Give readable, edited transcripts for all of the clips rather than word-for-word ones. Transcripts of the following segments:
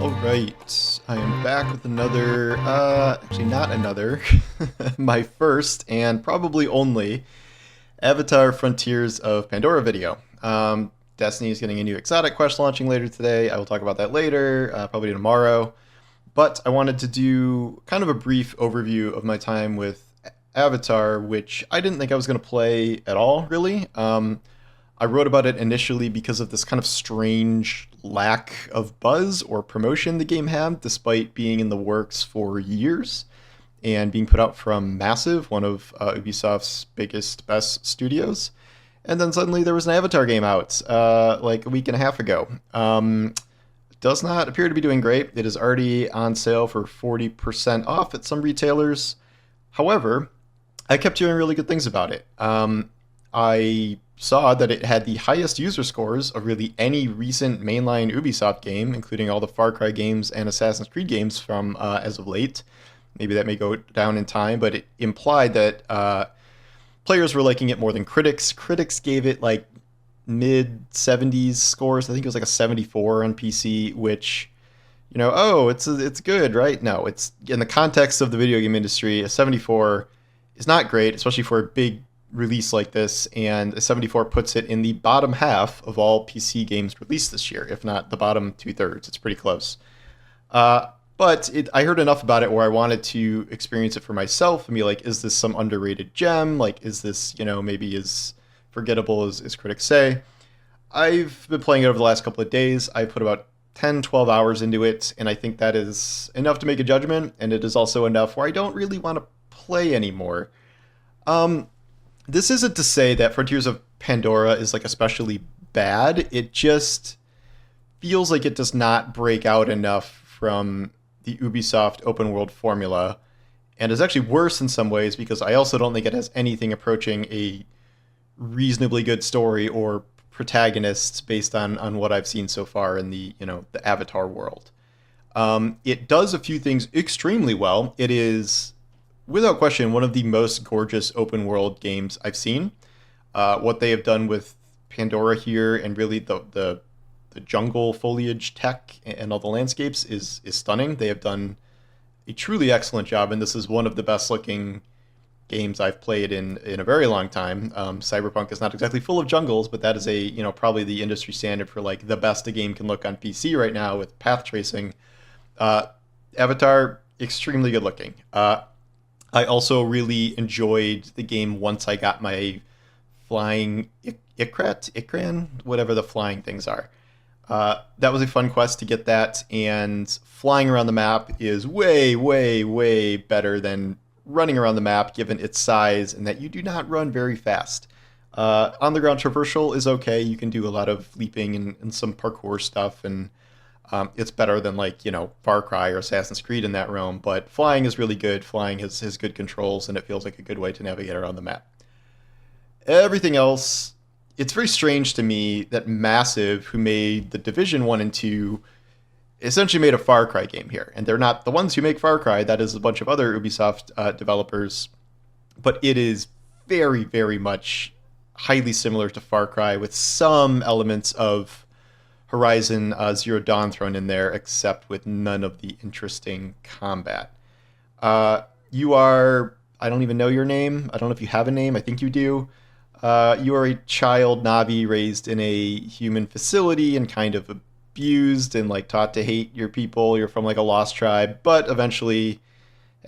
Alright, I am back with another, actually not another, my first and probably only Avatar Frontiers of Pandora video. Destiny is getting a new exotic quest launching later today. I will talk about that later, probably tomorrow. But I wanted to do kind of a brief overview of my time with Avatar, which I didn't think I was going to play at all, really. I wrote about it initially because of this kind of strange lack of buzz or promotion the game had, despite being in the works for years and being put out from Massive, one of Ubisoft's biggest, best studios. And then suddenly there was an Avatar game out like a week and a half ago. Does not appear to be doing great. It is already on sale for 40% off at some retailers. However, I kept hearing really good things about it. I saw that it had the highest user scores of really any recent mainline Ubisoft game, including all the Far Cry games and Assassin's Creed games from as of late. Maybe that may go down in time, but it implied that players were liking it more than critics. Critics gave it like mid 70s scores. I think it was like a 74 on PC, which it's good, right? No, it's in the context of the video game industry, a 74 is not great, especially for a big release like this, and a 74 puts it in the bottom half of all PC games released this year, if not the bottom two-thirds. It's pretty close. I heard enough about it where I wanted to experience it for myself and be like, is this some underrated gem? Like, is this, maybe as forgettable as critics say? I've been playing it over the last couple of days. I put about 10, 12 hours into it, and I think that is enough to make a judgment, and it is also enough where I don't really want to play anymore. This isn't to say that Frontiers of Pandora is like especially bad. It just feels like it does not break out enough from the Ubisoft open world formula, and is actually worse in some ways because I also don't think it has anything approaching a reasonably good story or protagonists based on what I've seen so far in the Avatar world. It does a few things extremely well. It is, without question, one of the most gorgeous open world games I've seen. What they have done with Pandora here and really the jungle foliage tech and all the landscapes is stunning. They have done a truly excellent job, and this is one of the best looking games I've played in a very long time. Cyberpunk is not exactly full of jungles, but that is probably the industry standard for like the best a game can look on PC right now with path tracing. Avatar, extremely good looking. I also really enjoyed the game once I got my flying Ikran, whatever the flying things are. That was a fun quest to get that, and flying around the map is way, way, way better than running around the map given its size and that you do not run very fast. On the ground traversal is okay. You can do a lot of leaping and some parkour stuff, and it's better than Far Cry or Assassin's Creed in that realm, but flying is really good. Flying has good controls, and it feels like a good way to navigate around the map. Everything else, it's very strange to me that Massive, who made the Division 1 and 2, essentially made a Far Cry game here. And they're not the ones who make Far Cry, that is a bunch of other Ubisoft developers, but it is very, very much highly similar to Far Cry with some elements of Horizon Zero Dawn thrown in there, except with none of the interesting combat. You are, I don't even know your name. I don't know if you have a name. I think you do. You are a child Navi raised in a human facility and kind of abused and taught to hate your people. You're from a lost tribe, but eventually,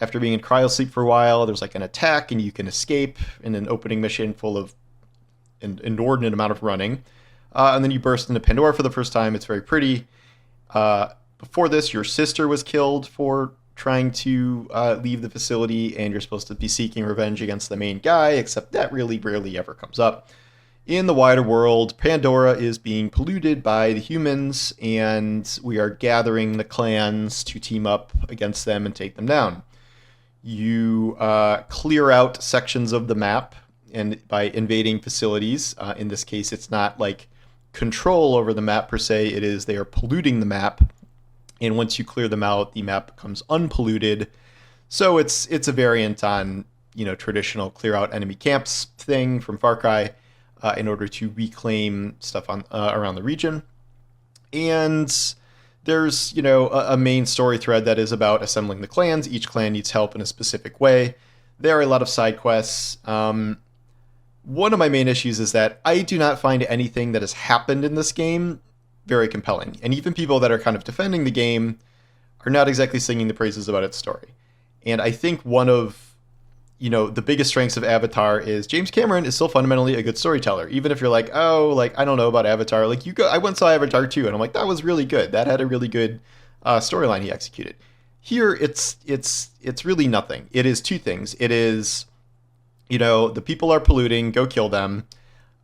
after being in cryosleep for a while, there's an attack and you can escape in an opening mission full of an inordinate amount of running. And then you burst into Pandora for the first time. It's very pretty. Before this, your sister was killed for trying to leave the facility, and you're supposed to be seeking revenge against the main guy, except that really rarely ever comes up. In the wider world, Pandora is being polluted by the humans, and we are gathering the clans to team up against them and take them down. You clear out sections of the map, and by invading facilities, in this case, it's not control over the map per se. It is they are polluting the map, and once you clear them out, the map becomes unpolluted. So it's a variant on traditional clear out enemy camps thing from Far Cry in order to reclaim stuff on around the region. And there's, a main story thread that is about assembling the clans. Each clan needs help in a specific way. There are a lot of side quests. One of my main issues is that I do not find anything that has happened in this game very compelling. And even people that are kind of defending the game are not exactly singing the praises about its story. And I think one of the biggest strengths of Avatar is James Cameron is still fundamentally a good storyteller. Even if you're like, oh, like I don't know about Avatar, like I went and saw Avatar 2, and I'm like, that was really good. That had a really good storyline he executed. Here, it's really nothing. It is two things. It is, the people are polluting, go kill them,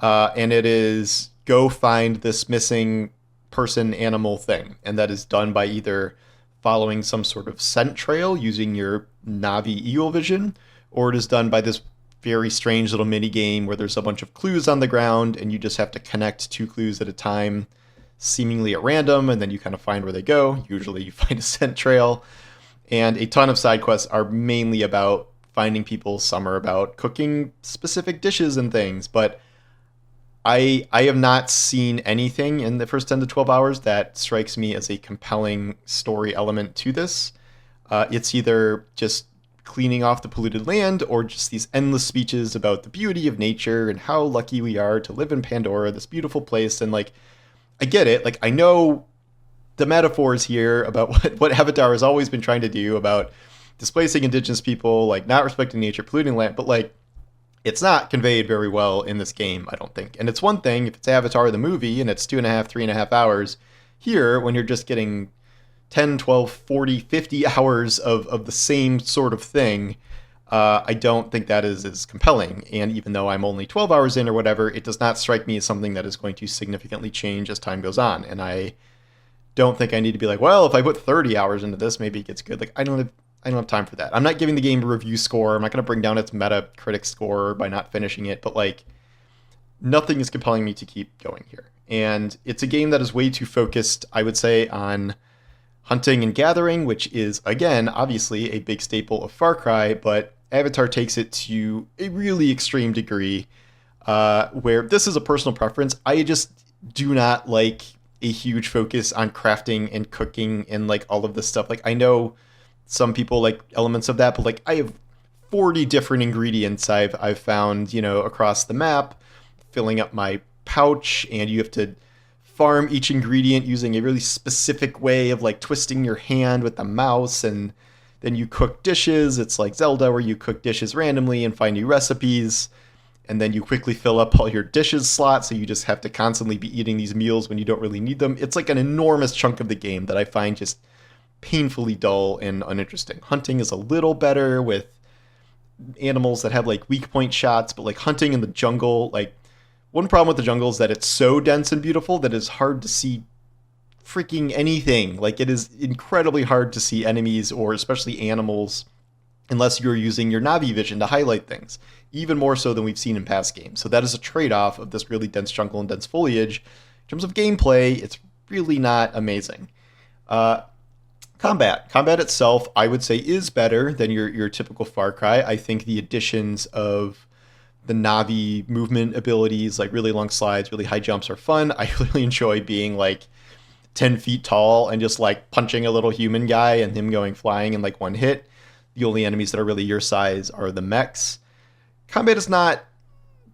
and it is go find this missing person, animal thing, and that is done by either following some sort of scent trail using your Navi eagle vision, or it is done by this very strange little mini game where there's a bunch of clues on the ground and you just have to connect two clues at a time, seemingly at random, and then you kind of find where they go. Usually you find a scent trail. And a ton of side quests are mainly about finding people. Some are about cooking specific dishes and things, but I have not seen anything in the first 10 to 12 hours that strikes me as a compelling story element to this. It's either just cleaning off the polluted land or just these endless speeches about the beauty of nature and how lucky we are to live in Pandora, this beautiful place. And like, I get it. Like, I know the metaphors here about what Avatar has always been trying to do about displacing indigenous people, like not respecting nature, polluting land, but like, it's not conveyed very well in this game, I don't think. And it's one thing if it's Avatar the movie and it's 2.5, 3.5 hours. Here, when you're just getting 10, 12, 40, 50 hours of the same sort of thing, I don't think that is as compelling. And even though I'm only 12 hours in or whatever, it does not strike me as something that is going to significantly change as time goes on. And I don't think I need to be like, well, if I put 30 hours into this, maybe it gets good. Like, I don't have time for that. I'm not giving the game a review score. I'm not going to bring down its Metacritic score by not finishing it. But like, nothing is compelling me to keep going here. And it's a game that is way too focused, I would say, on hunting and gathering, which is, again, obviously a big staple of Far Cry, but Avatar takes it to a really extreme degree, where this is a personal preference. I just do not like a huge focus on crafting and cooking and like all of this stuff. Like, I know some people like elements of that, but like I have 40 different ingredients I've found, across the map, filling up my pouch, and you have to farm each ingredient using a really specific way of like twisting your hand with the mouse, and then you cook dishes. It's like Zelda where you cook dishes randomly and find new recipes, and then you quickly fill up all your dishes slots, so you just have to constantly be eating these meals when you don't really need them. It's like an enormous chunk of the game that I find just painfully dull and uninteresting. Hunting is a little better with animals that have like weak point shots, but like hunting in the jungle, like one problem with the jungle is that it's so dense and beautiful that it's hard to see freaking anything. Like, it is incredibly hard to see enemies or especially animals unless you're using your Navi vision to highlight things, even more so than we've seen in past games. So that is a trade-off of this really dense jungle and dense foliage. In terms of gameplay, it's really not amazing. Combat itself, I would say, is better than your typical Far Cry. I think the additions of the Navi movement abilities, like really long slides, really high jumps, are fun. I really enjoy being like 10 feet tall and just like punching a little human guy and him going flying in like one hit. The only enemies that are really your size are the mechs. Combat is not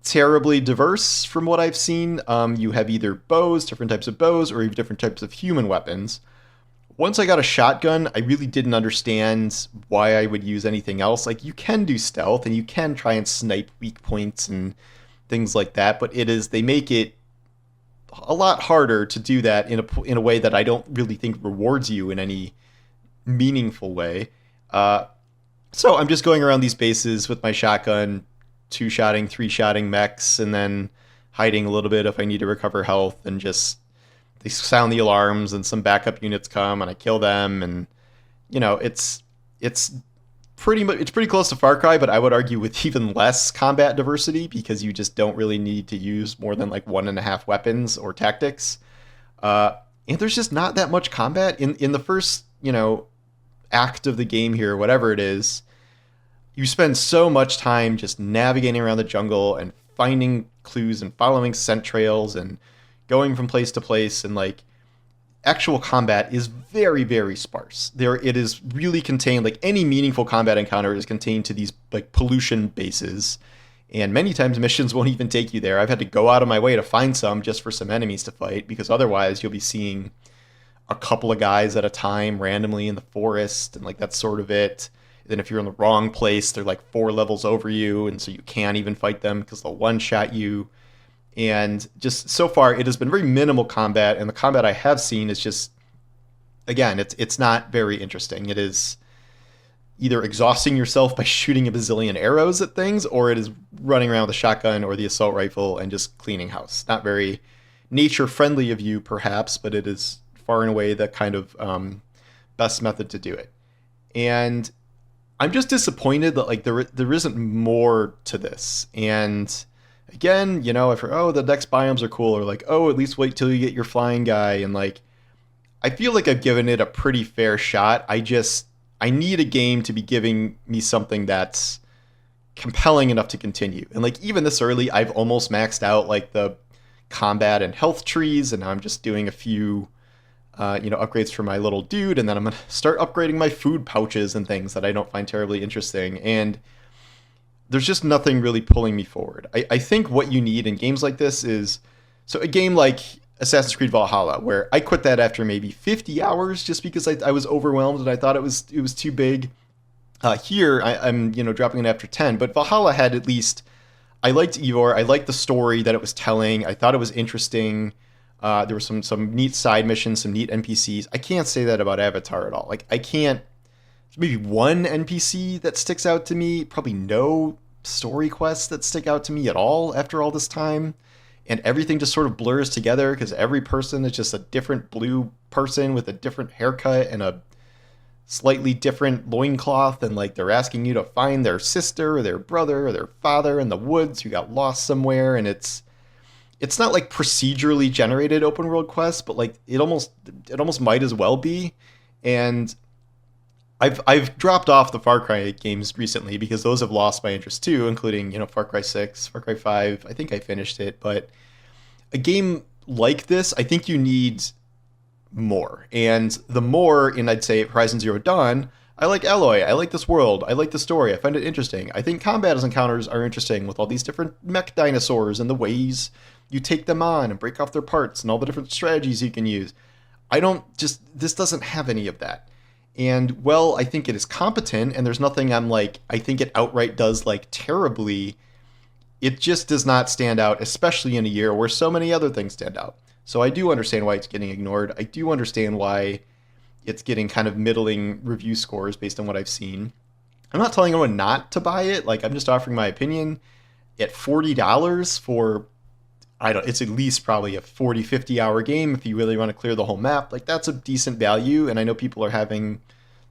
terribly diverse from what I've seen. You have either bows, different types of bows, or even different types of human weapons. Once I got a shotgun, I really didn't understand why I would use anything else. Like, you can do stealth and you can try and snipe weak points and things like that, but they make it a lot harder to do that in a way that I don't really think rewards you in any meaningful way. So I'm just going around these bases with my shotgun, 2-shotting, 3-shotting mechs, and then hiding a little bit if I need to recover health, and just they sound the alarms and some backup units come and I kill them, and it's pretty close to Far Cry, but I would argue with even less combat diversity, because you just don't really need to use more than like 1.5 weapons or tactics. And there's just not that much combat in the first, act of the game here, whatever it is. You spend so much time just navigating around the jungle and finding clues and following scent trails and going from place to place, and like actual combat is very, very sparse. There, it is really contained. Like any meaningful combat encounter is contained to these like pollution bases, and many times missions won't even take you there. I've had to go out of my way to find some just for some enemies to fight, because otherwise you'll be seeing a couple of guys at a time randomly in the forest, and like that's sort of it. Then if you're in the wrong place, they're like 4 levels over you, and so you can't even fight them because they'll one-shot you. And just so far, it has been very minimal combat, and the combat I have seen is just, again, it's not very interesting. It is either exhausting yourself by shooting a bazillion arrows at things, or it is running around with a shotgun or the assault rifle and just cleaning house. Not very nature friendly of you, perhaps, but it is far and away the kind of best method to do it. And I'm just disappointed that like there isn't more to this. And again, you know, I've heard, oh, the next biomes are cool, or like, oh, at least wait till you get your flying guy, and like, I feel like I've given it a pretty fair shot. I need a game to be giving me something that's compelling enough to continue. And like even this early, I've almost maxed out like the combat and health trees, and now I'm just doing a few upgrades for my little dude, and then I'm gonna start upgrading my food pouches and things that I don't find terribly interesting. And there's just nothing really pulling me forward. I think what you need in games like this is, so a game like Assassin's Creed Valhalla, where I quit that after maybe 50 hours just because I was overwhelmed and I thought it was too big. Here I'm dropping it after 10, but Valhalla had at least, I liked Eivor, I liked the story that it was telling, I thought it was interesting. There were some neat side missions, some neat NPCs. I can't say that about Avatar at all. Like I can't. Maybe one NPC that sticks out to me. Probably no story quests that stick out to me at all after all this time. And everything just sort of blurs together because every person is just a different blue person with a different haircut and a slightly different loincloth. And like they're asking you to find their sister or their brother or their father in the woods who got lost somewhere. And it's not like procedurally generated open world quests, but like it almost might as well be. And I've dropped off the Far Cry games recently because those have lost my interest too, including Far Cry 6, Far Cry 5. I think I finished it, but a game like this, I think you need more. And the more in, I'd say, Horizon Zero Dawn, I like Aloy, I like this world, I like the story, I find it interesting. I think combat as encounters are interesting with all these different mech dinosaurs and the ways you take them on and break off their parts and all the different strategies you can use. This doesn't have any of that. And well, I think it is competent, and there's nothing I think it outright does like terribly. It just does not stand out, especially in a year where so many other things stand out. So I do understand why it's getting ignored. I do understand why it's getting kind of middling review scores based on what I've seen. I'm not telling anyone not to buy it. Like I'm just offering my opinion. At $40 for, it's at least probably a 40, 50 hour game if you really want to clear the whole map. Like that's a decent value, and I know people are having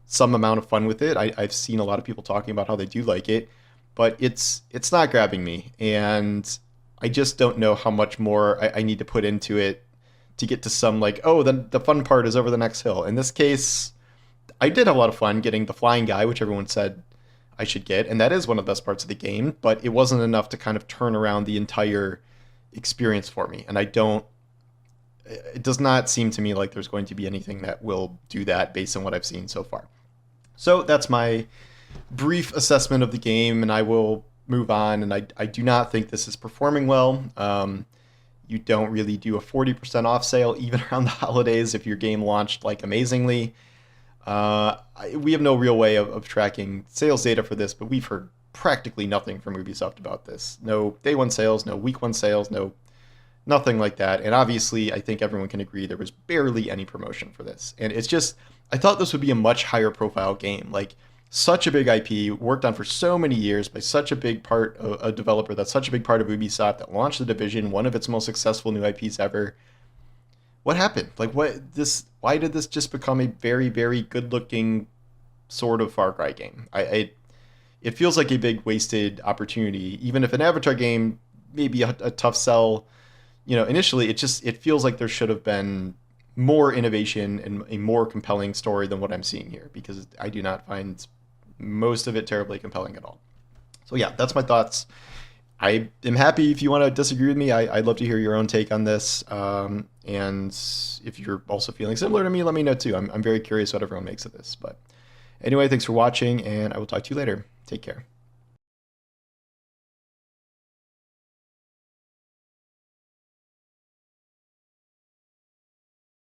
some amount of fun with it. I've seen a lot of people talking about how they do like it, but it's not grabbing me, and I just don't know how much more I need to put into it to get to some like, oh, then the fun part is over the next hill. In this case, I did have a lot of fun getting the flying guy, which everyone said I should get, and that is one of the best parts of the game, but it wasn't enough to kind of turn around the entire experience for me. And it does not seem to me like there's going to be anything that will do that based on what I've seen so far. So that's my brief assessment of the game, and I will move on. And I do not think this is performing well. You don't really do a 40% off sale even around the holidays if your game launched like amazingly. We have no real way of tracking sales data for this, but we've heard practically nothing from Ubisoft about this. No day one sales, no week one sales, nothing like that. And obviously, I think everyone can agree there was barely any promotion for this. And it's just, I thought this would be a much higher profile game. Like such a big IP, worked on for so many years by such a big part of a developer that's such a big part of Ubisoft that launched The Division, one of its most successful new IPs ever. What happened? Like why did this just become a very, very good looking sort of Far Cry game? It feels like a big wasted opportunity. Even if an Avatar game may be a tough sell, initially, it feels like there should have been more innovation and a more compelling story than what I'm seeing here, because I do not find most of it terribly compelling at all. So yeah, that's my thoughts. I am happy if you want to disagree with me. I'd love to hear your own take on this. And if you're also feeling similar to me, let me know too. I'm very curious what everyone makes of this. But anyway, thanks for watching, and I will talk to you later. Take care.